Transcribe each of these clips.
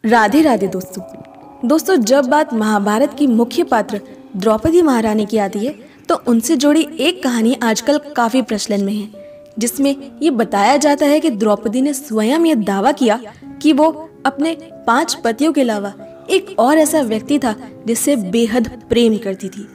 राधे राधे दोस्तों, जब बात महाभारत की मुख्य पात्र द्रौपदी महारानी की आती है तो उनसे जुड़ी एक कहानी आजकल काफी प्रचलन में है, जिसमें ये बताया जाता है कि द्रौपदी ने स्वयं यह दावा किया कि वो अपने 5 पतियों के अलावा एक और ऐसा व्यक्ति था जिससे बेहद प्रेम करती थी।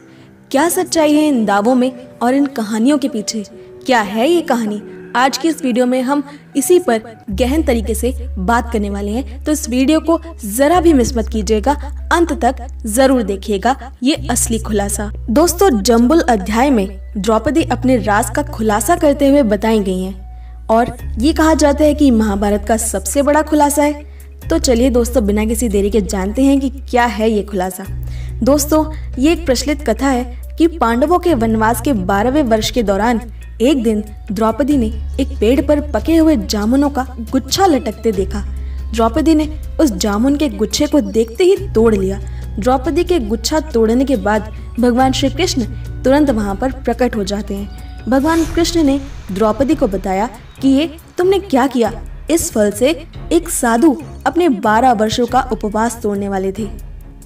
क्या सच्चाई है इन दावों में और इन कहानियों के पीछे? क्या है ये कहानी? आज की इस वीडियो में हम इसी पर गहन तरीके से बात करने वाले हैं, तो इस वीडियो को जरा भी मिस मत कीजिएगा, अंत तक जरूर देखिएगा ये असली खुलासा। दोस्तों, जंबुल अध्याय में द्रौपदी अपने राज का खुलासा करते हुए बताई गई हैं और ये कहा जाता है कि महाभारत का सबसे बड़ा खुलासा है। तो चलिए दोस्तों, बिना किसी देरी के जानते हैं कि क्या है ये खुलासा। दोस्तों, ये एक प्रचलित कथा है कि पांडवों के वनवास के 12वें वर्ष के दौरान एक दिन द्रौपदी ने एक पेड़ पर पके हुए जामुनों का गुच्छा लटकते देखा। द्रौपदी ने उस जामुन के गुच्छे को देखते ही तोड़ लिया। द्रौपदी के गुच्छा तोड़ने के बाद भगवान श्री कृष्ण तुरंत वहां पर प्रकट हो जाते हैं। भगवान कृष्ण ने द्रौपदी को बताया कि ये तुमने क्या किया। इस फल से एक साधु अपने 12 वर्षों का उपवास तोड़ने वाले थे।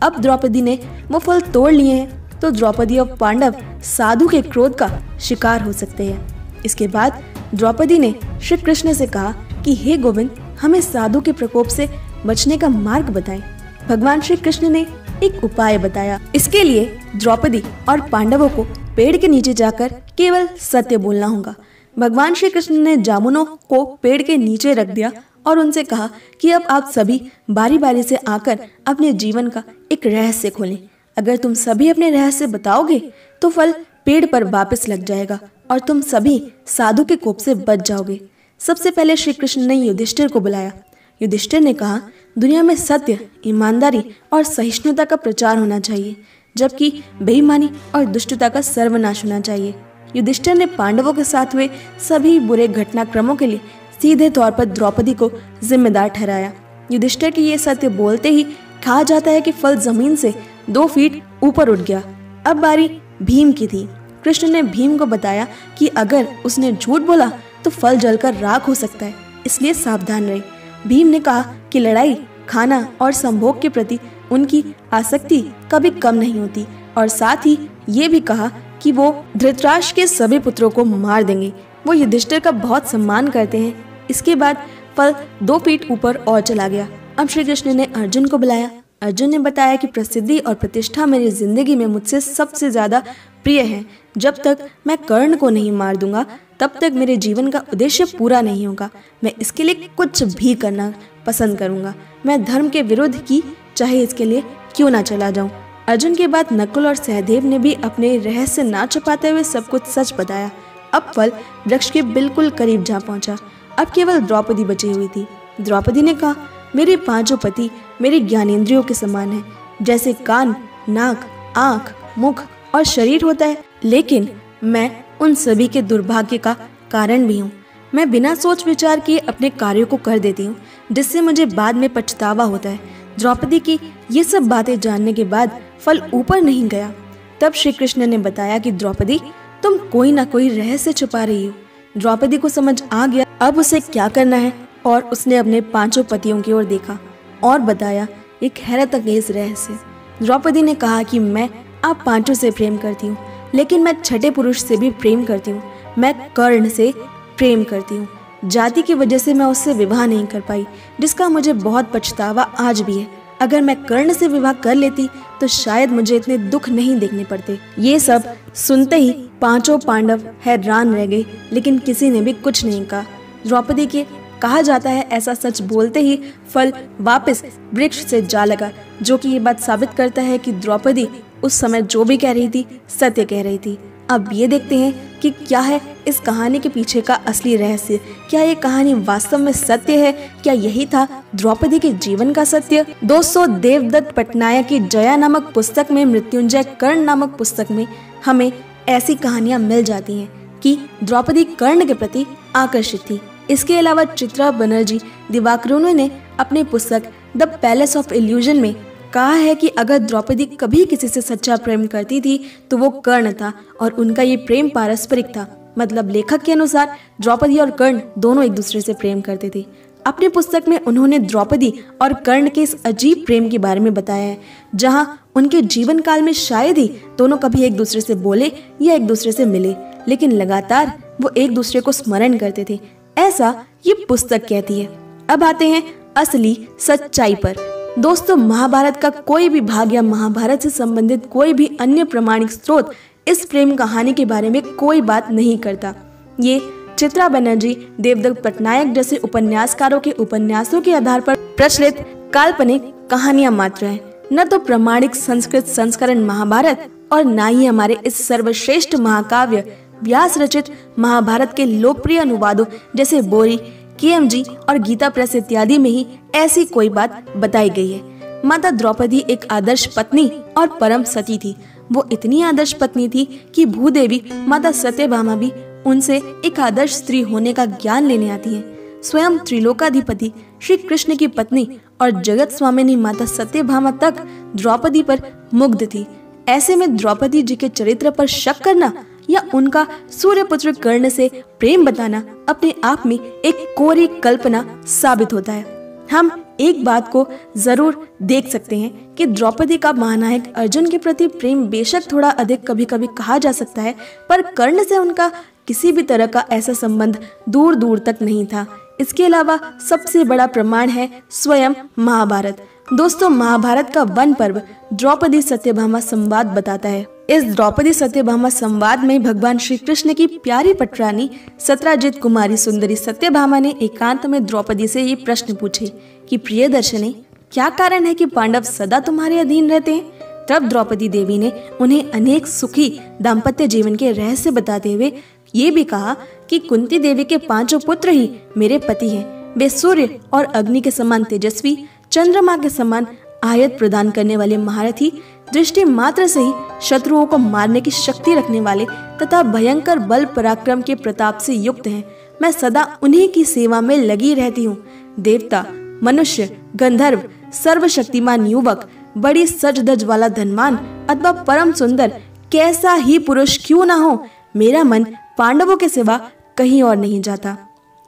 अब द्रौपदी ने वो फल तोड़ लिए हैं तो द्रौपदी और पांडव साधु के क्रोध का शिकार हो सकते हैं। इसके बाद द्रौपदी ने श्री कृष्ण से कहा कि हे गोविंद, हमें साधु के प्रकोप से बचने का मार्ग बताएं। भगवान श्री कृष्ण ने एक उपाय बताया। इसके लिए द्रौपदी और पांडवों को पेड़ के नीचे जाकर केवल सत्य बोलना होगा। भगवान श्री कृष्ण ने जामुनों को पेड़ के नीचे रख दिया और उनसे कहा कि अब आप सभी बारी बारी से आकर अपने जीवन का एक रहस्य खोलें। अगर तुम सभी अपने रहस्य बताओगे तो फल पेड़ पर वापस लग जाएगा और तुम सभी साधु के कोप से बच जाओगे। सबसे पहले श्री कृष्ण ने युधिष्ठिर को बुलाया। युधिष्ठिर ने कहा, दुनिया में सत्य, ईमानदारी और सहिष्णुता का प्रचार होना चाहिए, जबकि बेईमानी और दुष्टता का सर्वनाश होना चाहिए। युधिष्ठिर ने पांडवों के साथ हुए सभी बुरे घटनाक्रमों के लिए सीधे तौर पर द्रौपदी को जिम्मेदार ठहराया। युधिष्ठिर के ये सत्य बोलते ही कहा जाता है कि फल जमीन से 2 फीट ऊपर उठ गया। अब बारी भीम की थी। कृष्ण ने भीम को बताया कि अगर उसने झूठ बोला तो फल जलकर राख हो सकता है, इसलिए सावधान रहे। भीम ने कहा कि लड़ाई, खाना और संभोग के प्रति उनकी आसक्ति कभी कम नहीं होती और साथ ही ये भी कहा कि वो धृतराष्ट्र के सभी पुत्रों को मार देंगे। वो युधिष्ठिर का बहुत सम्मान करते हैं। इसके बाद फल 2 फीट ऊपर और चला गया। अब श्री कृष्ण ने अर्जुन को बुलाया। अर्जुन ने बताया कि प्रसिद्धि और प्रतिष्ठा मेरी जिंदगी में मुझसे सबसे ज्यादा प्रिय है। जब तक मैं कर्ण को नहीं मार दूंगा तब तक मेरे जीवन का उद्देश्य पूरा नहीं होगा। मैं इसके लिए कुछ भी करना पसंद करूंगा। मैं धर्म के विरुद्ध की चाहे इसके लिए क्यों ना चला जाऊं। अर्जुन के बाद नकुल और सहदेव ने भी अपने रहस्य ना छुपाते हुए सब कुछ सच बताया। अब फल वृक्ष के बिल्कुल करीब जा पहुंचा। अब केवल द्रौपदी बची हुई थी। द्रौपदी ने कहा, मेरे 5 पति मेरे ज्ञानेंद्रियों के समान हैं। जैसे कान, नाक, आँख, मुख और शरीर होता है, लेकिन मैं उन सभी के दुर्भाग्य का कारण भी हूँ। मैं बिना सोच विचार किए अपने कार्यों को कर देती हूँ, जिससे मुझे बाद में पछतावा होता है। द्रौपदी की ये सब बातें जानने के बाद फल ऊपर नहीं गया। तब श्री कृष्ण ने बताया कि द्रौपदी, तुम कोई ना कोई रहस्य छुपा रही हो। द्रौपदी को समझ आ गया अब उसे क्या करना है और उसने अपने 5 पतियों की ओर देखा और बताया एक हैरत अंगेज रहस्य। द्रौपदी ने कहा कि मैं आप 5 से प्रेम करती हूँ, लेकिन मैं छठे पुरुष से भी प्रेम करती हूँ। मैं कर्ण से प्रेम करती हूँ। जाति की वजह से मैं उससे विवाह नहीं कर पाई, जिसका मुझे बहुत पछतावा आज भी है। अगर मैं कर्ण से विवाह कर लेती तो शायद मुझे इतने दुख नहीं देखने पड़ते। ये सब सुनते ही 5 पांडव हैरान रह गए, लेकिन किसी ने भी कुछ नहीं कहा। द्रौपदी के कहा जाता है ऐसा सच बोलते ही फल वापस वृक्ष से जा लगा, जो कि ये बात साबित करता है कि द्रौपदी उस समय जो भी कह रही थी सत्य कह रही थी। अब ये देखते हैं कि क्या है इस कहानी के पीछे का असली रहस्य। क्या ये कहानी वास्तव में सत्य है? क्या यही था द्रौपदी के जीवन का सत्य? दोस्तों, देवदत्त पटनायक की जया नामक पुस्तक में, मृत्युंजय कर्ण नामक पुस्तक में हमें ऐसी कहानियां मिल जाती हैं कि द्रौपदी कर्ण के प्रति आकर्षित थी। इसके अलावा चित्रा बनर्जी दिवाकरुणु ने अपनी पुस्तक द पैलेस ऑफ इल्यूजन में कहा है कि अगर द्रौपदी कभी किसी से सच्चा प्रेम करती थी तो वो कर्ण था और उनका ये प्रेम पारस्परिक था। मतलब लेखक के अनुसार द्रौपदी और कर्ण दोनों एक दूसरे से प्रेम करते थे। अपनी पुस्तक में उन्होंने द्रौपदी और कर्ण के इस अजीब प्रेम के बारे में बताया है, जहां उनके जीवन काल में शायद ही दोनों कभी एक दूसरे से बोले या एक दूसरे से मिले, लेकिन लगातार वो एक दूसरे को स्मरण करते थे, ऐसा ये पुस्तक कहती है। अब आते हैं असली सच्चाई पर। दोस्तों, महाभारत का कोई भी भाग या महाभारत से संबंधित कोई भी अन्य प्रमाणिक स्रोत इस प्रेम कहानी के बारे में कोई बात नहीं करता। ये चित्रा बनर्जी, देवदत्त पटनायक जैसे उपन्यासकारों के उपन्यासों के आधार पर प्रचलित काल्पनिक कहानियां मात्र हैं, न तो प्रमाणिक संस्कृत संस्करण महाभारत और न ही हमारे इस सर्वश्रेष्ठ महाकाव्य व्यास रचित महाभारत के लोकप्रिय अनुवादों जैसे बोरी, KMG और गीता प्रेस इत्यादि में ही ऐसी कोई बात बताई गई है। माता द्रौपदी एक आदर्श पत्नी और परम सती थी। वो इतनी आदर्श पत्नी थी कि भूदेवी माता सत्यभामा भी उनसे एक आदर्श स्त्री होने का ज्ञान लेने आती है। स्वयं त्रिलोकाधिपति श्री कृष्ण की पत्नी और जगत स्वामिनी माता सत्यभामा तक द्रौपदी पर मुग्ध थी। ऐसे में द्रौपदी जी के चरित्र पर शक करना या उनका सूर्यपुत्र कर्ण से प्रेम बताना अपने आप में एक कोरी कल्पना साबित होता है। हम एक बात को जरूर देख सकते हैं कि द्रौपदी का महानायक अर्जुन के प्रति प्रेम बेशक थोड़ा अधिक कभी कभी कहा जा सकता है, पर कर्ण से उनका किसी भी तरह का ऐसा संबंध दूर दूर तक नहीं था। इसके अलावा सबसे बड़ा प्रमाण है स्वयं महाभारत। दोस्तों, महाभारत का वन पर्व द्रौपदी सत्यभामा संवाद बताता है। इस द्रौपदी सत्यभामा संवाद में भगवान श्री कृष्ण की प्यारी पटरानी सत्राजित कुमारी सुंदरी सत्यभामा ने एकांत में द्रौपदी से ये प्रश्न पूछे कि प्रियदर्शनी, क्या कारण है कि पांडव सदा तुम्हारे अधीन रहते हैं? तब द्रौपदी देवी ने उन्हें अनेक सुखी दाम्पत्य जीवन के रहस्य बताते हुए ये भी कहा कि कुंती देवी के 5 पुत्र ही मेरे पति हैं। वे सूर्य और अग्नि के समान तेजस्वी, चंद्रमा के समान आयत प्रदान करने वाले महारथी, दृष्टि मात्र से ही शत्रुओं को मारने की शक्ति रखने वाले तथा भयंकर बल पराक्रम के प्रताप से युक्त हैं। मैं सदा उन्हीं की सेवा में लगी रहती हूँ। देवता, मनुष्य, गंधर्व, सर्वशक्तिमान युवक, बड़ी सज धज वाला धनवान अथवा परम सुंदर कैसा ही पुरुष क्यों ना हो, मेरा मन पांडवों के सिवा कहीं और नहीं जाता।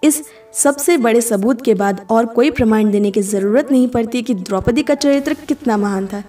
इस सबसे बड़े सबूत के बाद और कोई प्रमाण देने की जरूरत नहीं पड़ती कि द्रौपदी का चरित्र कितना महान था।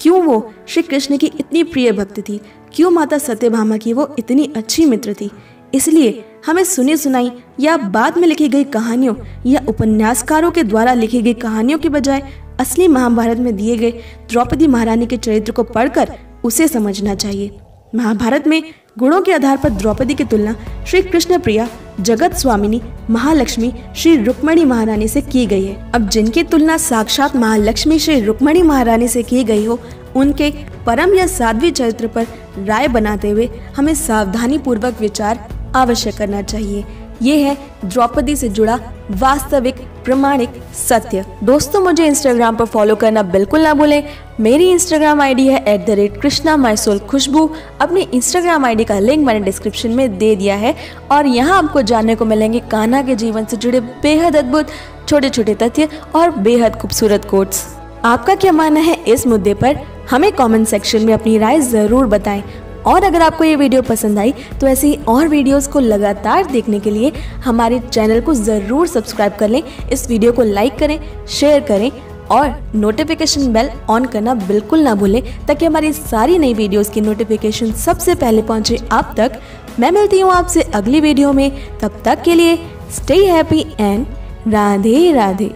क्यों वो श्री कृष्ण की इतनी प्रिय भक्त थी, क्यों माता सत्यभामा की वो इतनी अच्छी मित्र थी। इसलिए हमें सुनी सुनाई या बाद में लिखी गई कहानियों या उपन्यासकारों के द्वारा लिखी गई कहानियों के बजाय असली महाभारत में दिए गए द्रौपदी महारानी के चरित्र को पढ़कर उसे समझना चाहिए। महाभारत में गुणों के आधार पर द्रौपदी की तुलना श्री कृष्ण प्रिया, जगत स्वामिनी, महालक्ष्मी श्री रुक्मणी महारानी से की गई है। अब जिनकी तुलना साक्षात महालक्ष्मी श्री रुक्मणी महारानी से की गई हो, उनके परम या साध्वी चरित्र पर राय बनाते हुए हमें सावधानी पूर्वक विचार अवश्य करना चाहिए। ये है द्रौपदी से जुड़ा वास्तविक प्रमाणिक सत्य। दोस्तों, मुझे इंस्टाग्राम पर फॉलो करना बिल्कुल ना भूलें। मेरी इंस्टाग्राम आईडी है @krishna_my_soul_khushbu। अपनी इंस्टाग्राम आईडी का लिंक मैंने डिस्क्रिप्शन में दे दिया है और यहाँ आपको जानने को मिलेंगे कान्हा के जीवन से जुड़े बेहद अद्भुत छोटे छोटे तथ्य और बेहद खूबसूरत कोट्स। आपका क्या मानना है इस मुद्दे पर? हमें कमेंट सेक्शन में अपनी राय जरूर बताएं। और अगर आपको ये वीडियो पसंद आई तो ऐसे ही और वीडियोस को लगातार देखने के लिए हमारे चैनल को ज़रूर सब्सक्राइब कर लें। इस वीडियो को लाइक करें, शेयर करें और नोटिफिकेशन बेल ऑन करना बिल्कुल ना भूलें, ताकि हमारी सारी नई वीडियोस की नोटिफिकेशन सबसे पहले पहुंचे आप तक। मैं मिलती हूँ आपसे अगली वीडियो में। तब तक के लिए stay happy and Radhe Radhe.